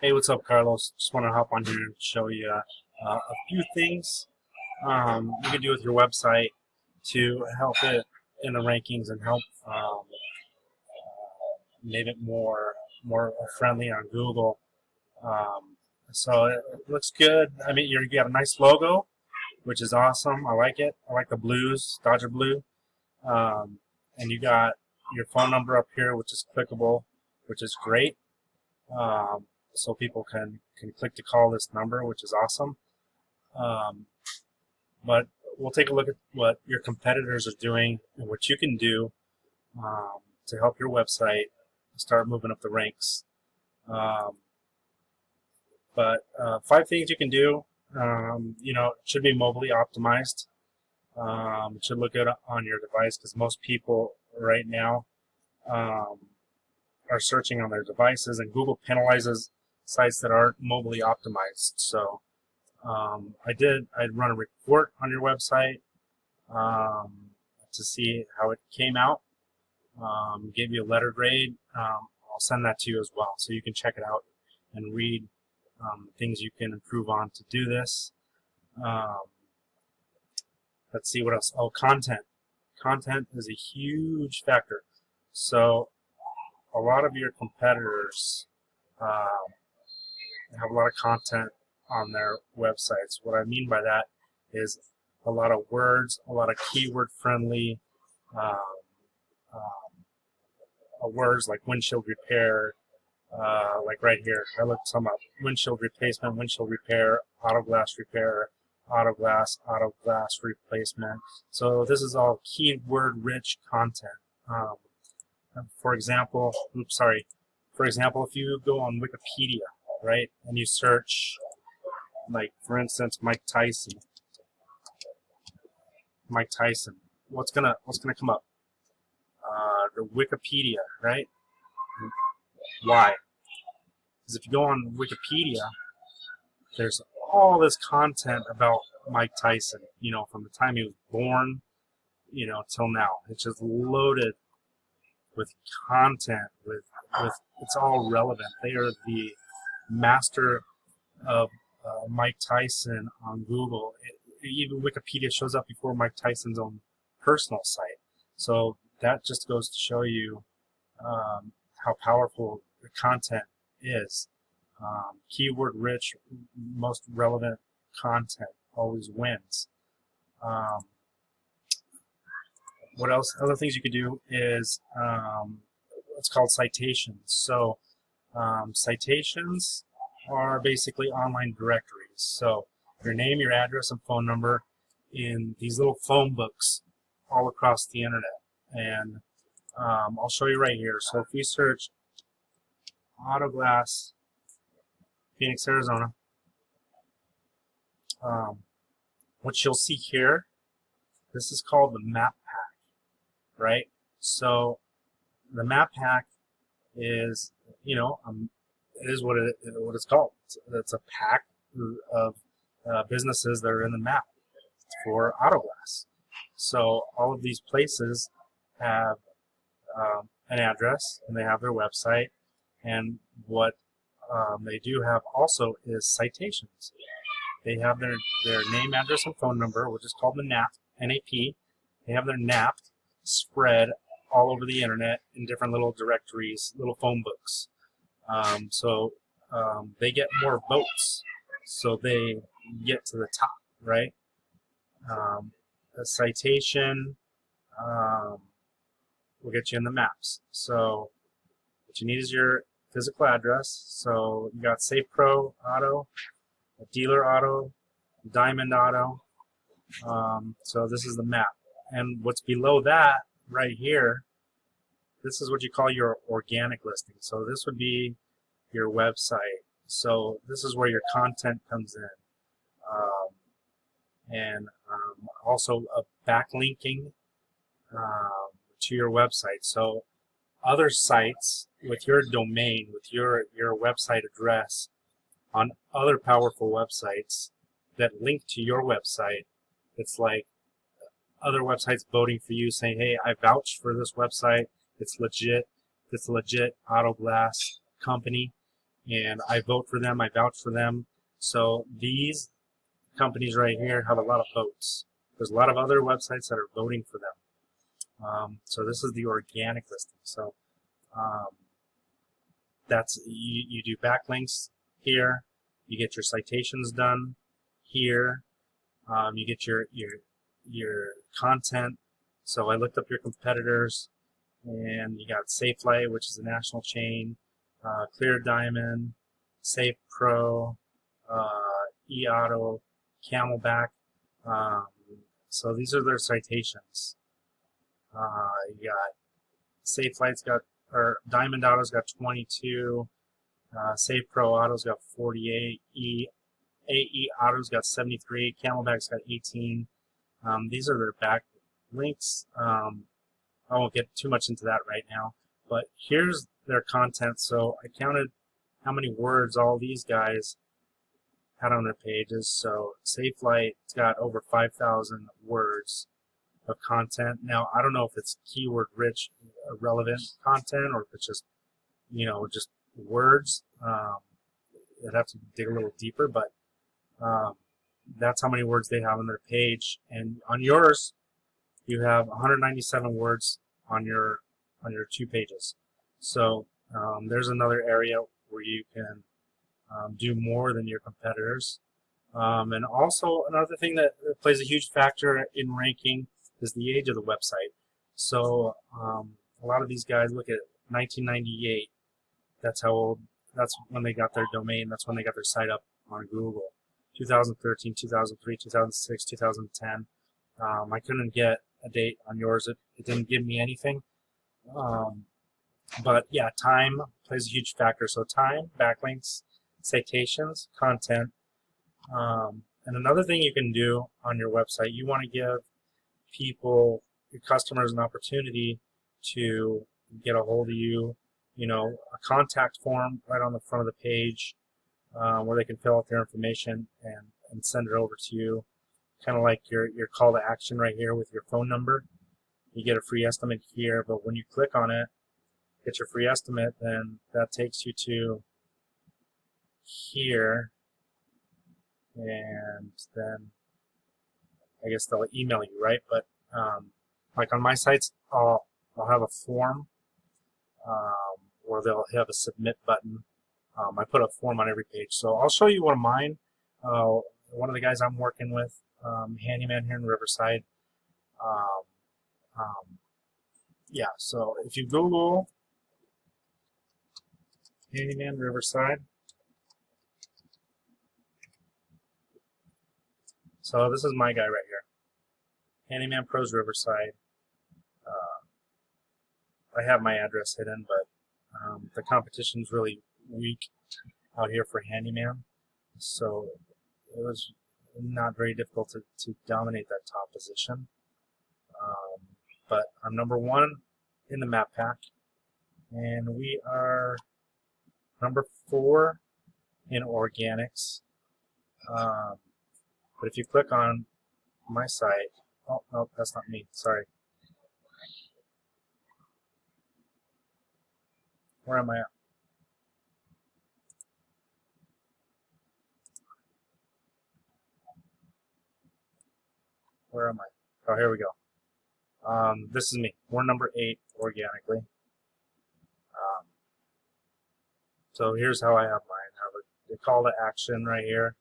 Hey, what's up, Carlos? Just want to hop on here and show you a few things you can do with your website to help it in the rankings and help make it more friendly on Google. Um, so it looks good. I mean, you got a nice logo, which is awesome. I like it. I like the blues, Dodger blue, and you got your phone number up here, which is clickable, which is great. So people can click to call this number, which is awesome. Um, but we'll take a look at what your competitors are doing and what you can do to help your website start moving up the ranks. Um, but 5 things you can do. It should be mobily optimized. It should look good on your device because most people right now um, are searching on their devices, and Google penalizes sites that aren't mobily optimized. So I'd run a report on your website to see how it came out. Give you a letter grade. I'll send that to you as well, so you can check it out and read things you can improve on to do this. Let's see what else. Oh, content. Content is a huge factor. So a lot of your competitors have a lot of content on their websites. What I mean by that is a lot of words, a lot of keyword-friendly words like windshield repair, like right here. I looked some up. Windshield replacement, windshield repair, auto glass repair, auto glass replacement. So this is all keyword-rich content. For example, if you go on Wikipedia, right, and you search, like, for instance, Mike Tyson, what's gonna come up? The Wikipedia, right? Why? Because if you go on Wikipedia, there's all this content about Mike Tyson, from the time he was born, till now. It's just loaded with content, with it's all relevant. They are the master of Mike Tyson on Google. Even Wikipedia shows up before Mike Tyson's own personal site. So that just goes to show you how powerful the content is. Keyword-rich, most relevant content always wins. What else? Other things you could do is what's called citations. So citations are basically online directories. So your name, your address, and phone number in these little phone books all across the internet. And I'll show you right here. So if we search auto glass, Phoenix, Arizona, what you'll see here, this is called the map pack, right? So the map pack is, it is what it's called. It's a pack of businesses that are in the map for auto glass. So all of these places have an address, and they have their website, and what they do have also is citations. They have their name, address, and phone number, which is called the NAP, N-A-P. They have their NAP spread all over the internet in different little directories, little phone books. So they get more votes, so they get to the top, right? A citation will get you in the maps. So what you need is your physical address. So you got Safe Pro Auto, Dealer Auto, Diamond Auto. So this is the map. And what's below that right here, this is what you call your organic listing. So this would be your website. So this is where your content comes in. And also a backlinking to your website. So other sites with your domain, with your website address on other powerful websites that link to your website, it's like other websites voting for you, saying, hey, I vouch for this website. It's legit. It's a legit auto glass company. and I vote for them, I vouch for them. So these companies right here have a lot of votes. There's a lot of other websites that are voting for them. So this is the organic listing. So um, that's you do backlinks here. You get your citations done here. You get your content. So I looked up your competitors, and you got SafeLight, which is a national chain, Clear Diamond, Safe Pro, eAuto, Camelback. Um, so these are their citations. You got SafeLight's got, or Diamond Auto's got 22. Safe Pro Auto's got 48. AE Auto's got 73. Camelback's got 18. These are their back links. I won't get too much into that right now, but here's their content. So I counted how many words all these guys had on their pages. So SafeLight's got over 5,000 words of content. Now, I don't know if it's keyword rich, relevant content, or if it's just, just words. I'd have to dig a little deeper, but that's how many words they have on their page. And on yours, you have 197 words on your 2 pages. So there's another area where you can do more than your competitors. And also another thing that plays a huge factor in ranking is the age of the website. So a lot of these guys look at 1998. That's how old. That's when they got their domain. That's when they got their site up on Google. 2013, 2003, 2006, 2010. I couldn't get a date on yours. It didn't give me anything. But yeah, time plays a huge factor. So time, backlinks, citations, content. And another thing you can do on your website, you want to give people, your customers, an opportunity to get a hold of you. A contact form right on the front of the page where they can fill out their information and send it over to you. Kind of like your call to action right here with your phone number. You get a free estimate here, but when you click on it, get your free estimate, then that takes you to here, and then I guess they'll email you, right? But like on my sites, I'll have a form where they'll have a submit button. I put a form on every page, so I'll show you one of mine. One of the guys I'm working with, handyman here in Riverside. Yeah, so if you Google handyman Riverside, so this is my guy right here, Handyman Pros Riverside. I have my address hidden, but the competition's really weak out here for handyman, so it was not very difficult to dominate that top position. But I'm number 1 in the map pack, and we are number 4 in organics. But if you click on my site, oh no, that's not me, sorry. Where am I at? Where am I? Oh, here we go. This is me. We're number 8 organically. So here's how I have mine. I have a call to action right here.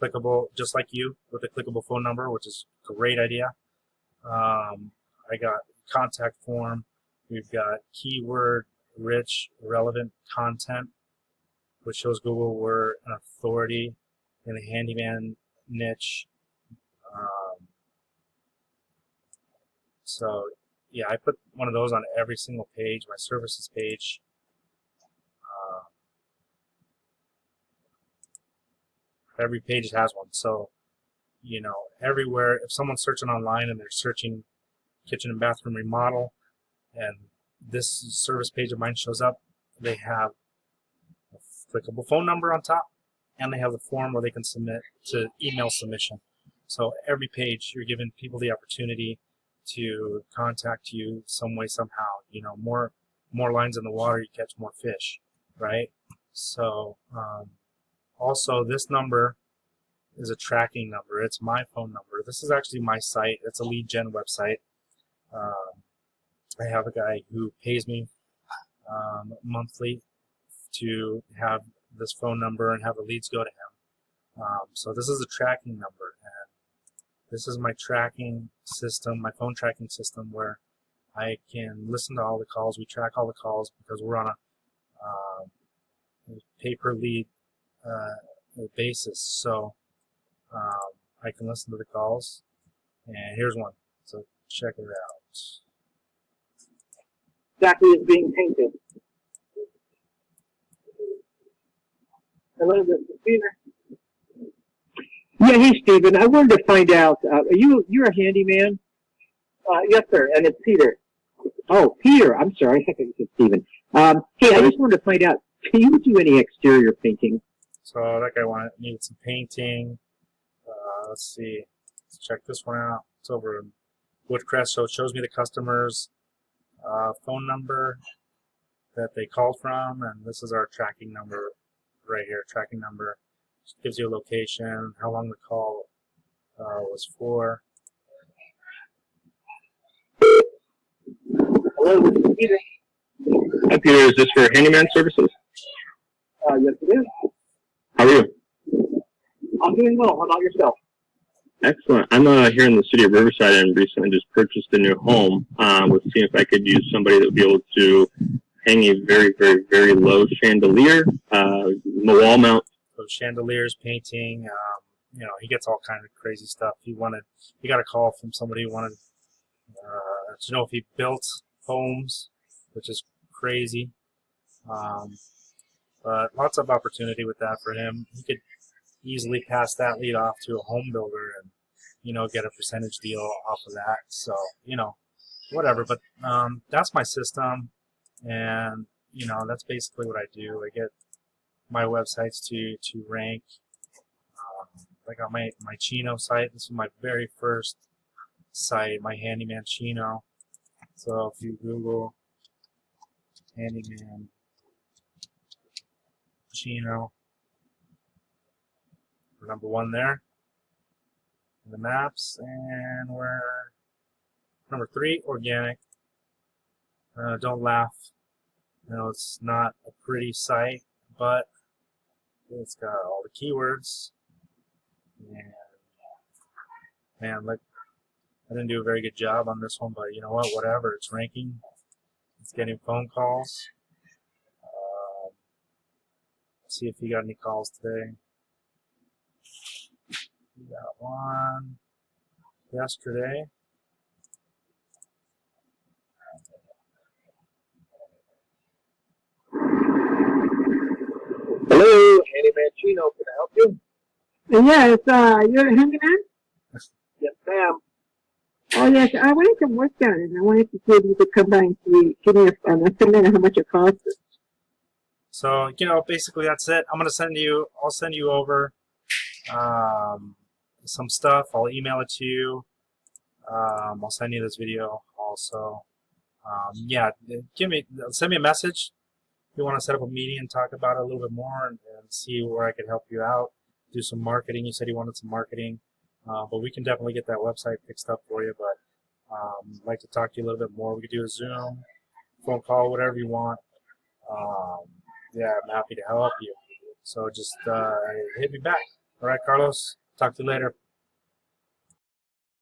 Clickable, just like you, with a clickable phone number, which is a great idea. I got contact form. We've got keyword rich, relevant content, which shows Google we're an authority in the handyman niche. So yeah, I put one of those on every single page, my services page. Every page has one. So, everywhere, if someone's searching online and they're searching kitchen and bathroom remodel, and this service page of mine shows up, they have a clickable phone number on top, and they have the form where they can submit to email submission. So every page, you're giving people the opportunity to contact you some way, somehow. More lines in the water, you catch more fish, right? So also this number is a tracking number. It's my phone number. This is actually my site. It's a lead gen website. I have a guy who pays me monthly to have this phone number and have the leads go to him. So this is a tracking number, and this is my tracking system, my phone tracking system, where I can listen to all the calls. We track all the calls because we're on a pay-per-lead basis. So I can listen to the calls, and here's one. So check it out. Exactly is being painted. Hello, this is Peter. Yeah, hey, Stephen. I wanted to find out, you're a handyman? Yes, sir, and it's Peter. Oh, Peter. I'm sorry. I think it's Stephen. Hey, I just wanted to find out, can you do any exterior painting? So that guy needed some painting. Let's see. Let's check this one out. It's over in Woodcrest, so it shows me the customer's phone number that they called from, and this is our tracking number right here. Tracking number just gives you a location, how long the call was for. Hello, this is Peter. Hi, Peter. Is this for handyman services? Yes, it is. How are you? I'm doing well. How about yourself? Excellent. I'm here in the city of Riverside and recently just purchased a new home. Was seeing if I could use somebody that would be able to hang a very, very, very low chandelier, wall mount. So chandeliers, painting, you know, he gets all kind of crazy stuff. He got a call from somebody who wanted to know if he built homes, which is crazy. But lots of opportunity with that for him. He could easily pass that lead off to a home builder and, you know, get a percentage deal off of that. So, you know, whatever. But that's my system, and, you know, that's basically what I do. I get my websites to rank. I got my Chino site. This is my very first site, my Handyman Chino. So if you Google Handyman Chino, we're number one there in the maps, and we're number 3, organic. Don't laugh. You know, it's not a pretty site, but it's got all the keywords. And man, like, I didn't do a very good job on this one, but you know what? Whatever. It's ranking. It's getting phone calls. See if you got any calls today. We got one yesterday. Hello, Handyman Chino. Can I help you? Yes, you're a handyman? Yes, ma'am. Oh, yes, I wanted some work done, and I wanted to see if you could come by and give me an estimate of how much it costs. So, you know, basically that's it. I'll send you over some stuff. I'll email it to you. I'll send you this video also. Yeah, send me a message if you want to set up a meeting and talk about it a little bit more and see where I could help you out. Do some marketing. You said you wanted some marketing, but we can definitely get that website fixed up for you. But I'd like to talk to you a little bit more. We could do a Zoom, phone call, whatever you want. Yeah, I'm happy to help you. So just hit me back. All right, Carlos. Talk to you later.